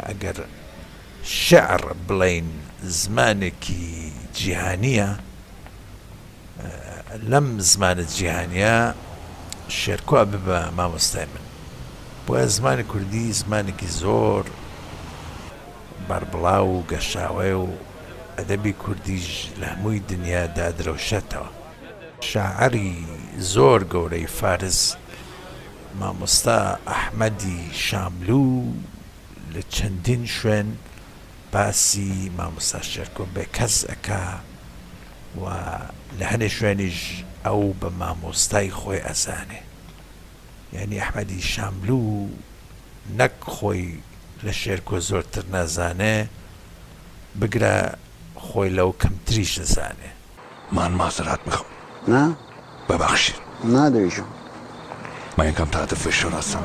ئەگەر شعر بڵین زمانێکی جیهانیە، لەم زمانە جیهانیە شێرکۆ ببە مامۆستای من. بۆیە زمانی کوردی زمانێکی زۆر بەربڵاو و گەشاوێ و ئەدەبی کوردیش لە هەمووی دنیادا درەوشێتەوە. شاعری زۆر گەورەی فارس مامۆستا ئەحمەدی شاملوو لە چەندین شوێن باسی مامۆستا شێرکۆ بێکەس ئەکا و لە هەنێ شوێنیش ئەو بە مامۆستای خۆی ئەزانێ. یعنی ئەحمەدی شاملوو نەک خۆی لە شێرکۆ زۆرتر نازانێ، بگرە خۆی لەو کەمتریش دەزانێ. من معذرت میخوام. نه؟ ببخشید. نه دیشون من یکم تحت فشار هستم.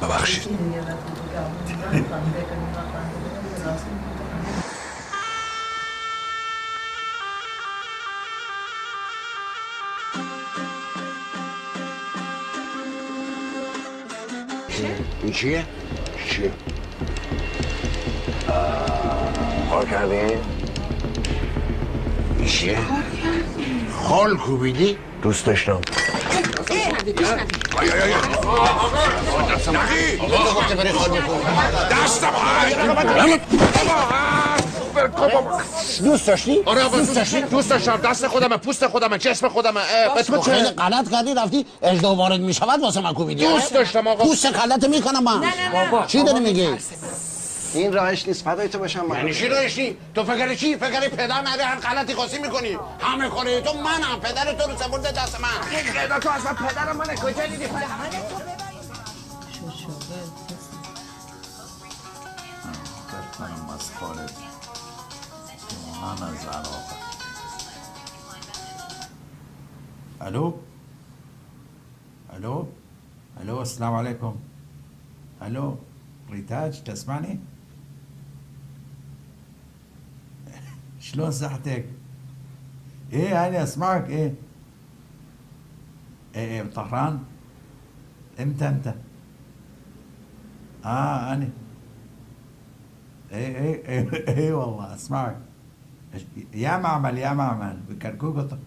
ببخشید. این چیه؟ چیه؟ حال کردین؟ این چیه؟ خال کوبیدی؟ دوست داشتم. دوست داشتی؟ آره آقا دوست داشتم. دست خودمه، پوست خودمه، جسم خودمه. به تو خیلی چه؟ غلط کردی رفتی اجدا وارد میشود واسه من کوبیدی. دوست داشتم آقا. پوست کلت میکنم من. بابا چی داری میگی؟ این راهش نیست، فدای تو باشم من. یعنی چی روش نی؟ تو فکر چی؟ فکر پدر نره هر غلطی خاصی میکنی. همه کاره تو منم، پدر تو رو سپرده دست من. پدر تو اصلا پدر منه، کجا دیدی پدر؟ الو الو الو السلام عليكم. الو ريتاج تسمعني؟ شلون صحتك؟ ايه انا اسمعك. ايه ايه طهران؟ امتى انا ايه والله اسمعك. يا معمل بكركوك.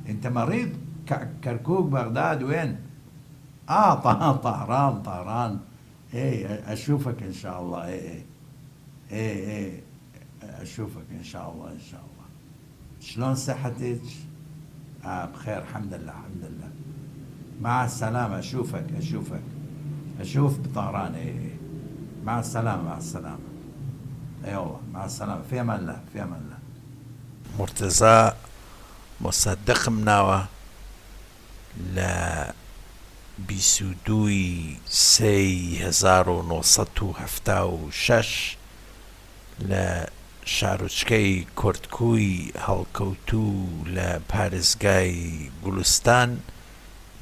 انت مريض؟ كركوك بغداد وين؟ طهران. ايه اشوفك ان شاء الله. ايه اشوفك ان شاء الله. شلون صحتك؟ بخير الحمد لله. مع السلامة. اشوف بطهران. ايه مع السلامة. اي والله مع السلامة. في امان الله. مرتضى مصدق مناوە لە 22/3/1976 لە شارۆچکەی کۆرتکووی هەڵکەوتوو لە پارێزگای گوڵستان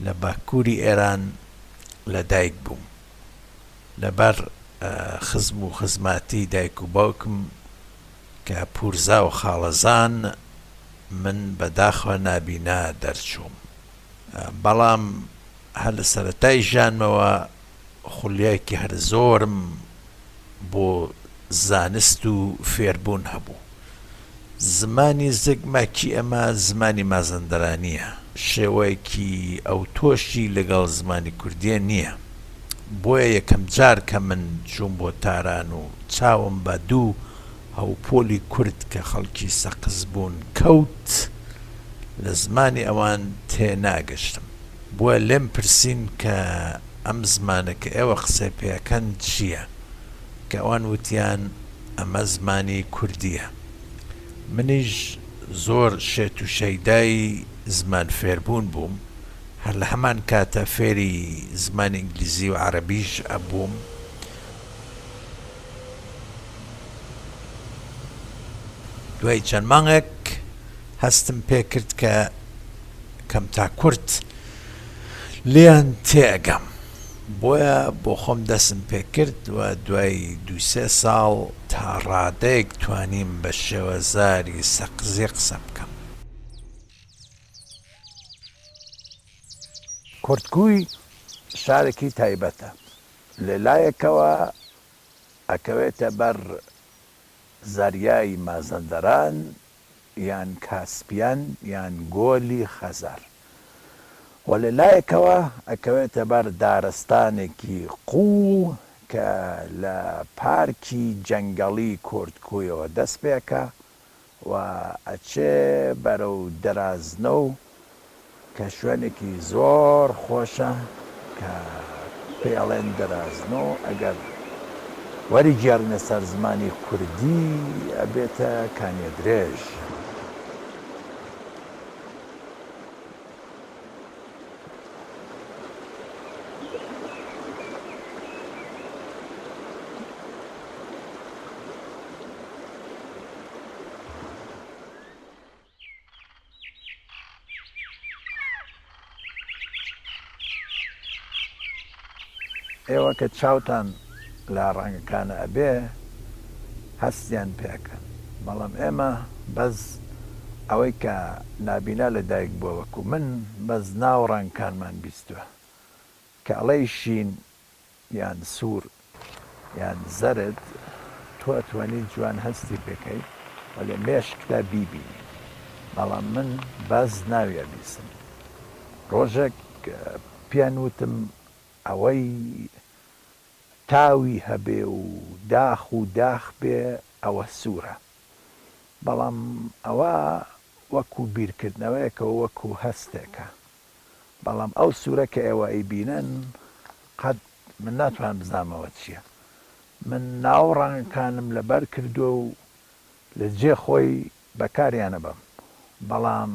لە باکووری ئێران لەدایک بووم. لەبەر خزم و خزماتی دایک و باوکم کە پورزا و خاڵەزان من بەداخەوە نابینا دەرچووم. بەڵام هەر لە سەرەتای ژیانمەوە خولیایەکی هەر زۆرم بۆ زانست و فێربوون هەبوو. زمانی زگماکی ئەمە زمانی مازەندەرانیە، شێوەیەکی ئەو تۆشی لەگەڵ زمانی کوردیە نییە. بۆیە یەکەم جار کە من چووم بۆ تاران و چاوم بە دوو هەوپۆلی کورد کە خەڵکی سەقز بوون کەوت، لە زمانی ئەوان تێناگەشتم. بۆیە لێم پرسین کە ئەم زمانە کە ئێوە قسەی پێەکەن چییە؟ کە ئەوان وتیان ئەمە زمانی کوردیە. منیش زۆر شێت و شەیدای زمان فێربوون بووم. هەر لە هەمان کاتە فێری زمانی ئینگلیزی و عەرەبیش ئەبووم. دوای چەند مانگێک هەستم پێ کرد کە کەم تا کورد لێیان تێئەگەم. بۆیە بۆ خۆم دەستم پێ کرد و دوای 2-3 ساڵ تا ڕادەیەک توانیم بە شێوەزاری سەقزی قسە بکەم. کورتکووی شارێکی تایبەتە. لەلایەکەوە ئەکەوێتە بەر زەریای مازەندەران یان کاسپیان یان گۆلی خەزەر و لەلایەکەوە ئەکەوێتە بەر دارستانێکی قوو کە لە پارکی جەنگەڵی کورتکویەوە دەست پێکە و ئەچێ بەرەو دەرازنە و کە شوێنێکی زۆر خۆشە کە پێڵێن دەرازنۆ ئەگەر وەری گێڕنە سەر زمانی کوردی ئەبێتە کانێ درێژ. ئێوە کە چاوتان لە ڕەنگەکانە ئەبێ هەستیان پێکەن، بەڵام ئێمە بەس ئەوەی کە نابینا لە دایک بووە وەکو من بەس ناو ڕەنگەکانمان بیستووە کە ئەڵەی شین یان سوور یان زەرد تۆ ئەتوانی جوان هەستی پێکەی و لە مێشکدا بیبینی، بەڵام من بەس ناویە بیسم. ڕۆژێک پیان وتم ئەوەی تاوی هەبێ و داخ و داخ بێ ئەوە سوورە، بەڵام ئەوە وەکو بیرکردنەوەیەکەوە وەکو هەستێکە، بەڵام ئەو سوورە کە ئێوە ئەیبینن قەت من ناتوان بزانمەوە چییە. من ناو ڕەنگەکانم لەبەر کردووە و لە جێ خۆی بەکاریانە بم، بەڵام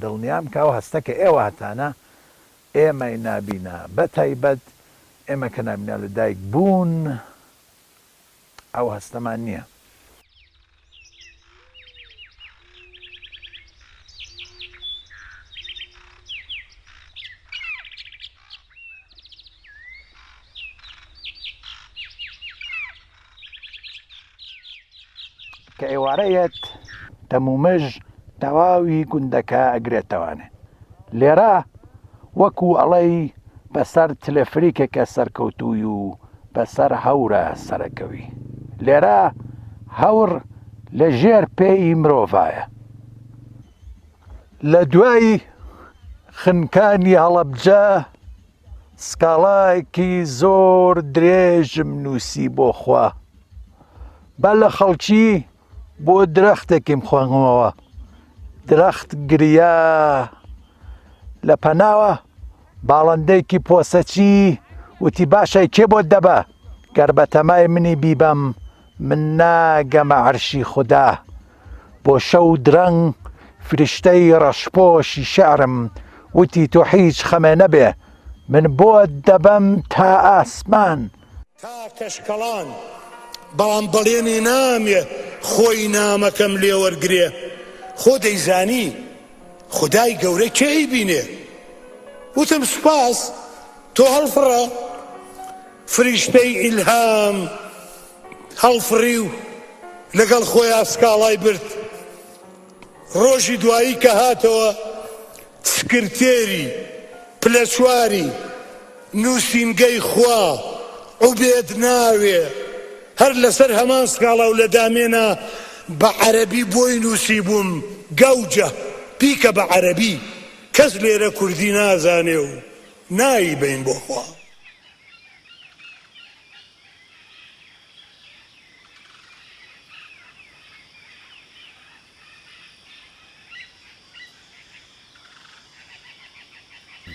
دڵنیام کە ئەو هەستەکە ئێوە هەتانە ئێمەی نابینا بە تایبەت ئێمە کە نابینا لە دایک بوون ئەو هەستەمان نییە. کە ئێوارەیەت تەمومژ تەواوی گوندەکە ئەگرێتەوانێ، لێرە وەکو ئەڵەی بەسەر تلەفریکێکە سەرکەوتووی و بەسەر هەورە سەرەکەوی، لێرە هەور لە ژێر پێی مرۆڤایە. لە دوای خنکانی هەڵەبجە سکاڵایەکی زۆر درێژم نووسی بۆ خوا، با لە خەڵکی بۆ درەختێکیم خوێنمەوە، درەخت گریا لە پەناوە باڵندەیەکی پۆسەچی وتی باشای کێ بۆت دەبە، گەر بە تەمای منی بیبەم من ناگەمە عەرشی خودا، بۆ شەو درەنگ فریشتەی ڕەشپۆشی شێعرم وتی تۆ هیچ خەمێ نەبێ من بۆت دەبەم تا ئاسمان. تا کەشکەڵان بەڵام بەڵێنی نامێ خۆی نامەکەم لێ وەرگرێ، خۆ دەیزانی خودای گەورە کێی بینێ. وتم سوپاس تۆ هەڵفڕە، فریشتەی ئیلهام هەڵفڕی و لەگەڵ خۆیان سکاڵای برد. ڕۆژی دوایی کە هاتەوە سکرتێری پلەچواری نووسینگەی خوا عوبێد ناوێ هەر لەسەر هەمان سکاڵا و لە دامێنە بە عەرەبی بۆی نووسی بووم گەوجە پیکە بە عەرەبی، کەس لێرە کوردی نازانێ و نایی بین بۆ خوا.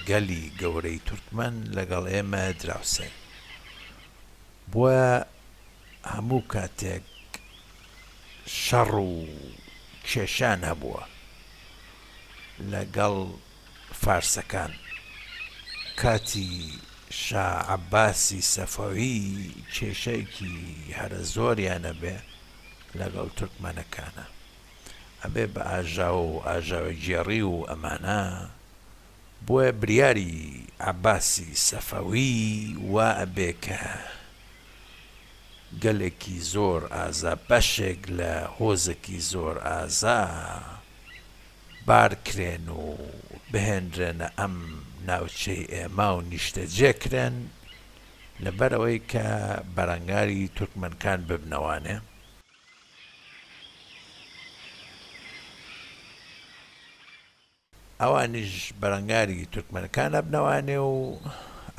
گەلی گەورەی تورکمەن لەگەڵ ئێمە دراوسێ، بووە هەموو کاتێک شەڕ و کێشان هەبووە لەگەڵ فارسەکان. کاتی شا عەباسی سەفەوی کێشەیەکی هەرە زۆریانە بێ لەگەڵ تورکمەنەکانە، ئەبێ بە ئاژا و ئاژاوەگێڕی و ئەمانە بۆیە بریاری عەباسی سەفەوی وا ئەبێ کە گەلێکی زۆر ئازا بەشێک لە هۆزێکی زۆر ئازا بارکرێن و بهێنرێنە ئەم ناوچەی ئێمە و نیشتەجێکرێن لەبەرەوەی کە بەرەنگاری تورکمەنکان ببنەوانێ. ئەوانیش بەرەنگاری تورکمەنەکان ئەبنەوانێ و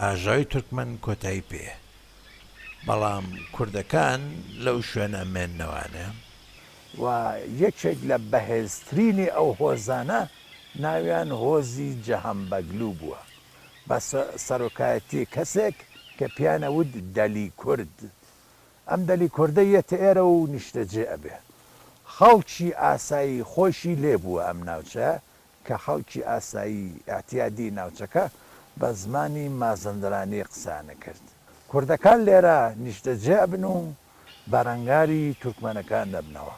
ئاژاوی تورکمەن کۆتایی پێ، بەڵام کوردەکان لەو شوێنە مێننەوانێ. و یەکێک لە بەهێزترینی ئەو هۆزانە ناویان هۆزی جەهەمبەگلو بووە، بە سەرۆکایەتی کەسێک کە پیانەوت دەلی کورد. ئەم دەلی کوردە یەتە ئێرە و نیشتەجێ ئەبێ. خەڵکی ئاسایی خۆشی لێبووە ئەم ناوچە کە خەڵکی ئاسایی ئاعتیادی ناوچەکە بە زمانی مازەندرانی قسانە کرد. کوردەکان لێرە نیشتەجێ ئەبن و بەرەنگاری تورکمەنەکان دەبنەوە.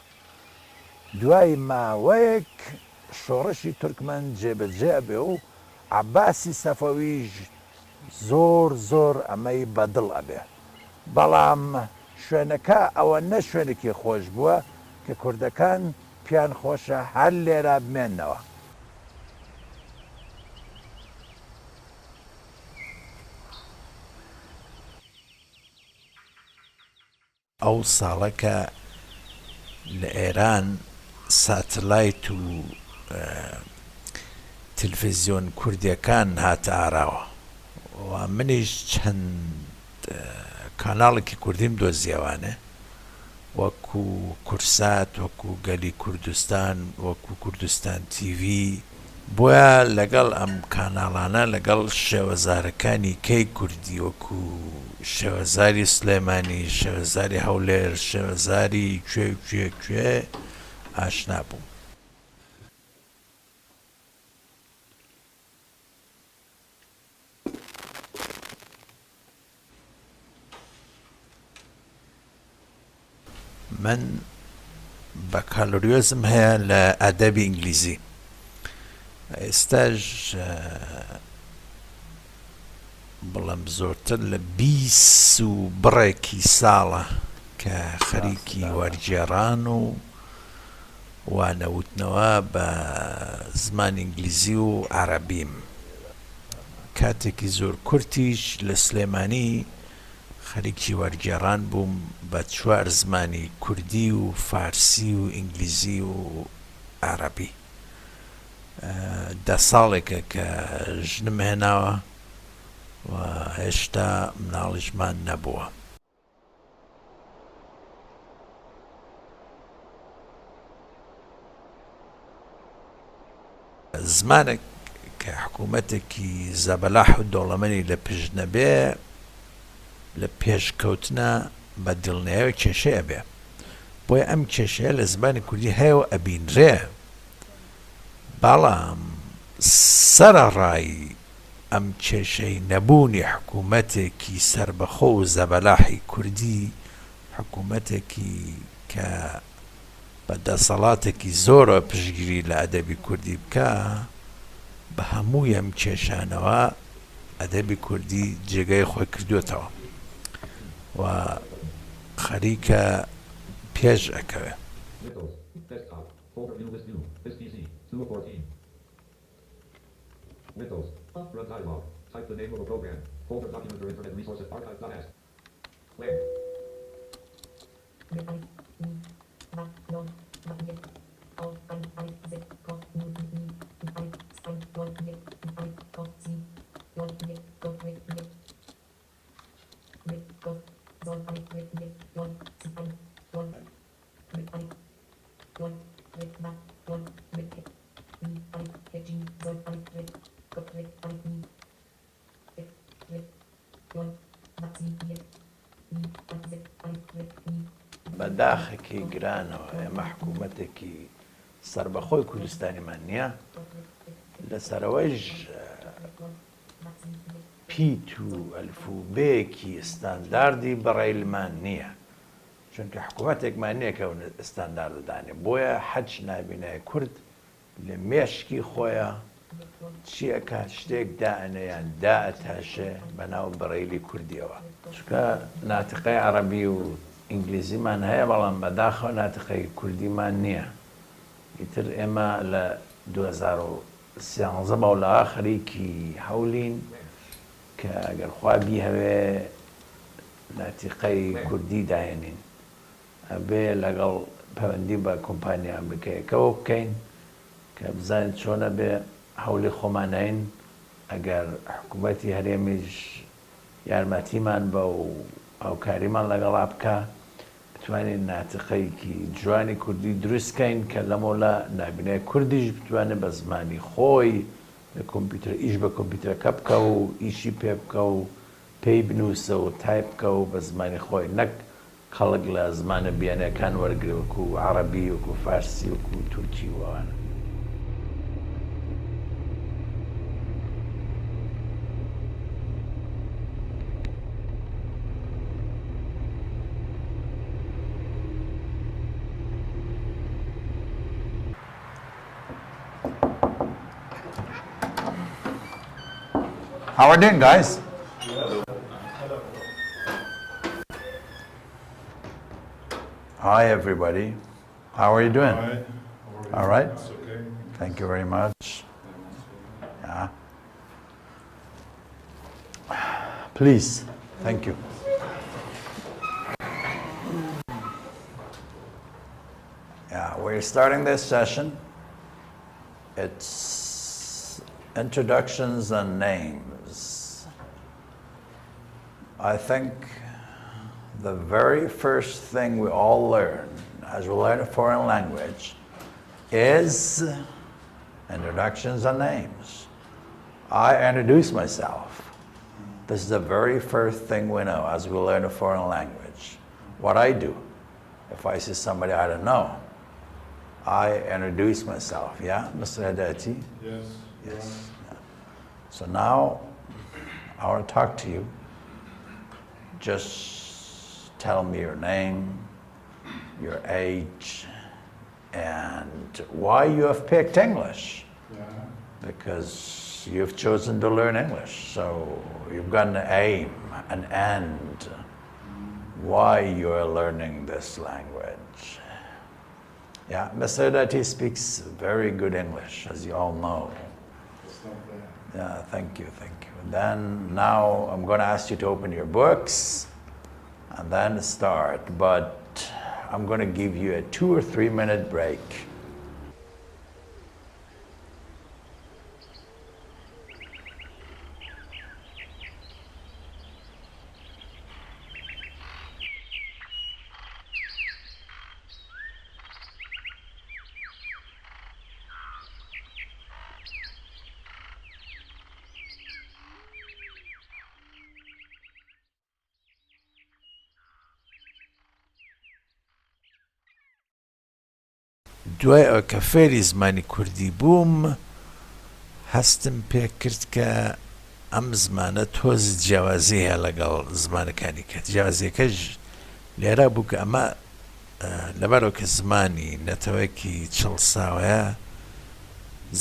دوای ماوەیەک شۆڕشی تورکمەن جێبەجێ ئەبێ و عەباسی سەفەویش زۆر ئەمەی بەدڵ ئەبێ. بەڵام شوێنەکە ئەوە نە شوێنێکی خۆش بووە کە کوردەکان پیان خۆشە هەر لێرە بمێننەوە. ئەو ساڵەکە لە ئێران ساتلایت و تلڤیزیۆن کوردیەکان هاتە ئاراوە و منیش چەند کاناڵێکی کوردیم دۆزیەوانێ، وەکو کورسات، وەکو گەلی کوردستان، وەکو کوردستان TV. بۆیە لەگەڵ ئەم کاناڵانە لەگەڵ شێوەزارەکانی کەی کوردی وەکو شێوەزاری سلێمانی، شێوەزاری هەولێر، شێوەزاری کوێ ئاشنا بووم. من بەکالۆریۆزم هەیە لە ئەدەبی ئینگلیزی. ئێستاش بەڵام زۆرتر لە 20 و بڕێکی ساڵە کە خەریکی وەرگێڕان و وانەوتنەوە بە زمانی ئینگلیزی و عەرەبیم. کاتێکی زۆر کورتیش لە سلێمانی خەریکی وەرگێڕان بووم بە 4 زمانی کوردی و فارسی و ئینگلیزی و عەرەبی. 10 ساڵێکە کە ژنم هێناوە و هێشتا مناڵیشمان نەبووە. زمانێک کە حکوومەتێکی زەبەلاح و دۆڵەمەنی لە پشت نەبێ، لە پێشکەوتنە بە دڵنیاوی کێشەیە بێ. بۆیە ئەم کێشەیە لە زمانی کوردی هەیە و ئەبینرێ، بەڵام سەرەڕای ئەم کێشەی نەبوونی حکوومەتێکی سربەخۆ و زەبەلاحی کوردی، حکوومەتێکی کە بە دەسەڵاتێکی زۆرە پشتگیری لە ئەدەبی کوردی بکە، بە هەمووی ئەم کێشانەوە ئەدەبی کوردی جێگەی خۆی کردوێتەوە و خەریکە پێش ئەکەوێ. Windows. Run dialog. Type the name of a program. Folder document or internet resources archive.s. Web. بەداخێکی گرانەوە ئێمە حکوومەتێکی سربەخۆی کوردستانیمان نییە، لەسەرەوەیش پیت و ئەلفوبەیەکی ئستانداردی بەڕێلمان نییە، چونکە حکوومەتێکمان نییە کە ئستاندارددانێ. بۆیە حەج نابینای کورد لە مێشکی خۆیە چیەکە شتێک دائەنەیان دائەتاشێ بەناو بەڕێلی کوردیەوە، چونکە ناتقەی عەرەبی و ئینگلیزیمان هەیە، بەڵام بەداخەوە ناتقەی کوردیمان نییە. ئیتر ئێمە لە 2013 بەولاغا خەریکی هەولین کە ئەگەر خوا بیهەوێ ناتیقەی کوردی داهێنین ئەبێ لەگەڵ پەیوەندی بە کۆمپانیا ئەمریکایەکەوە بکەین کە بزانین چۆنە بێ هەوڵی خۆمانین ئەگەر حکوومەتی هەرێمیش یارمەتیمان بە و هاوکاریمان لەگەڵا بکە بتوانین ناتیقەیەکی جوانی کوردی دروستکەین کە لەمەولا نابینای کوردیش بتوانێت بە زمانی خۆی لە کۆمپیوتەر ئیش بە کۆمپیوتەرەکە بکە و ئیشی پێ بکە و پێی بنووسە و تایپ بکە و بە زمانی خۆی نەک خەڵک لە زمانە بیانەکان وەرگرە وەکو عەرەبی وەکو فارسی وەکو تورکی وانە. How are you doing, guys? Hi, everybody. How are you doing? Hi. All right. It's okay. Thank you very much. Yeah. Please. Thank you. Yeah, we're starting this session. It's introductions and names. I think the very first thing we all learn as we learn a foreign language is introductions and names. I introduce myself. This is the very first thing we know as we learn a foreign language. What I do, if I see somebody I don't know, I introduce myself. Yeah, Mr. Hadati? Yes. Yes. Yeah. So now I want to talk to you. Just tell me your name, your age, and why you have picked English. Yeah. Because you've chosen to learn English. So you've got an aim, an end, why you are learning this language. Yeah, Mr. Dati speaks very good English, as you all know. It's not bad. Yeah, thank you, thank you. Then now I'm going to ask you to open your books and then start, but I'm going to give you a 2 or 3 minute break. دوای ئەو کە فێری زمانی کوردی بووم هەستم پێ کرد کە ئەم زمانە تۆز جیاوازی هەیە لەگەڵ زمانەکانی کە جیاوازیەکەش لێرە بوو کە ئەمە لەبەرەوە کە زمانی نەتەوەیەکی چڵساوەیە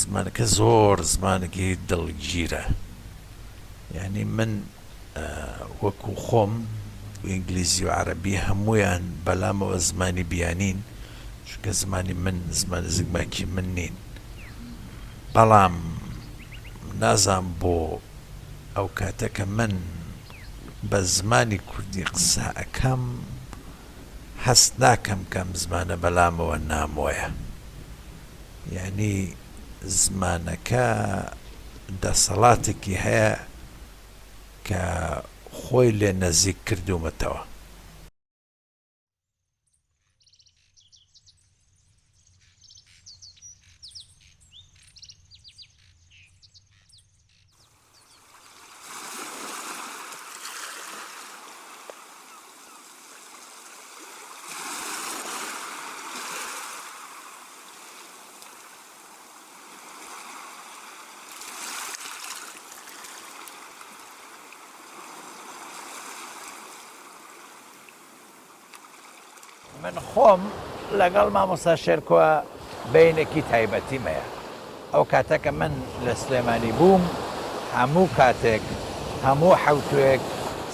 زمانەکە زۆر زمانێکی دڵگیرە. یعنی من وەکو خۆم ئینگلیزی و عەرەبی هەموویان بەلامەوە زمانی بیانین چونکە زمانی من زمانی زگماکی من نین، بەڵام نازام بۆ ئەو کاتە کە من بە زمانی کوردی قسە ئەکەم هەست ناکەم کەم زمانە بەلامەوە نامۆیە. یعنی زمانەکە دەسەڵاتێکی هەیە کە خۆی لێ نەزیک کردوومەتەوە. من خۆم لەگەڵ مامۆستا شێرکۆ بەینێکی تایبەتیم هەیە. ئەو کاتەکە من لە سلێمانی بووم هەموو کاتێک هەموو حەوتوێک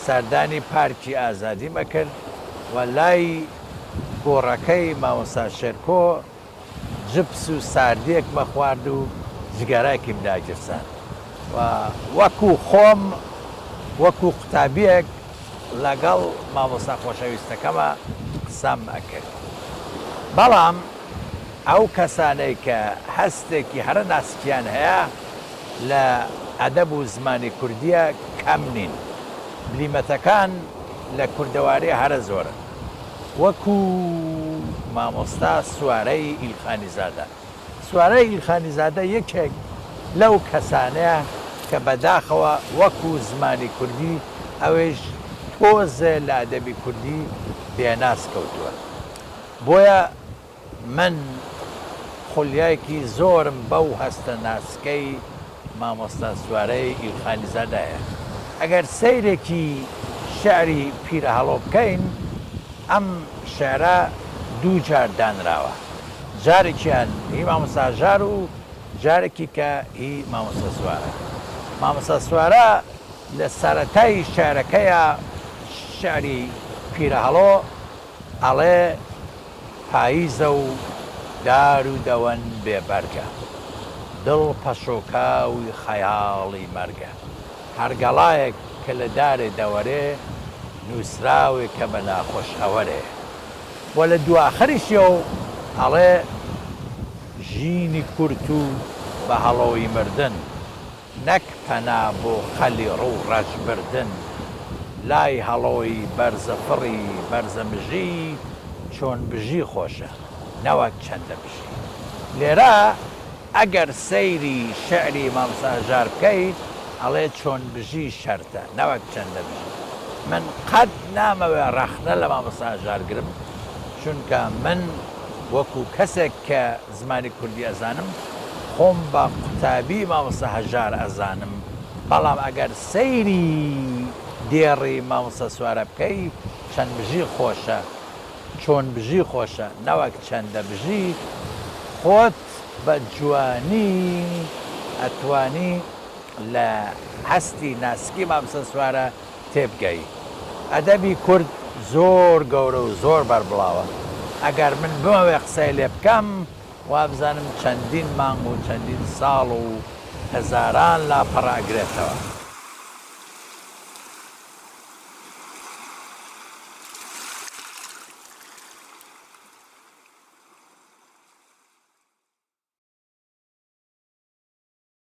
سەردانی پارکی ئازادی مەکرد و لای گۆڕەکەی مامۆستا شێرکۆ جبس و ساردیەک مەخوارد و جگەرایکیم داگرسان و وەکو خۆم وەکو قوتابیەک لەگەڵ مامۆستا خۆشەویستەکەمە قسەم ئەکرد بەڵام ئەو کەسانەی کە هەستێکی هەرە ناسکیان هەیە لە ئەدەب و زمانی کوردیە کەم نین بلیمەتەکان لە کوردەواری هەرە زۆرن وەکو مامۆستا سوارەی ئیلخانیزادە سوارەی ئیلخانیزادە یەکێک لەو کەسانەیە کە بەداخەوە وەکو زمانی کوردی ئەوێش تۆزە لە ئەدەبی کوردی بێناس کەوتووە بۆیە من خولیایەکی زۆرم بەو هەستە ناسکەی مامۆستا سوارەی ئیلخانیزادایە ئەگەر سەیرێکی شعری پیرەهەڵۆ بکەین ئەم شعرە دوو جار دانراوە جارێکیان هی مامۆستا هەژار و جارێکی کە هی مامۆستا سوارە مامۆستا سوارە لە سەرەتای شعرەکەیە شعری پیرەهەڵۆ ئەڵێ پاییزە و دار و دەوەن بێبەرگە دڵ پەشۆکاوی خەیاڵی مەرگە هەرگەڵایەک کە لە دارێ دەوەرێ نووسراوێ کە بە ناخۆش هەوەرێ وە لە دواخەریشیەوە ئەڵێ ژینی کورت و بە هەڵەوەی مردن نەک پەنا بۆ خەلی ڕوو ڕەشبردن لای هەڵۆی بەرزە فڕی بەرزە مژی چۆن بژی خۆشە نەوەک چەندە بژی لێرە ئەگەر سەیری شعری مامۆستا هەژار بکەیت ئەڵێ چۆن بژی شەرتە نەوەک چەندە بژی من قەت نامەوێ ڕەخنە لە مامۆستا هەژارگرم چونکە من وەکو کەسێک کە زمانی کوردی ئەزانم خۆم بە قوتابی مامۆستا هەژار ئەزانم بەڵام ئەگەر سەیری دێڕی مامۆستا سوارە بکەی چەند بژی خۆشە چۆن بژی خۆشە نەوەک چەندە بژی خۆت بە جوانی ئەتوانی لە هەستی ناسکی مامۆستا سوارە تێبگەی ئەدەبی کورد زۆر گەورە و زۆر بەربڵاوە ئەگەر من بمەوێ قسەی لێ بکەم وابزانم چەندین مانگ و چەندین ساڵ و هەزاران لاپەڕ ئەگرێتەوە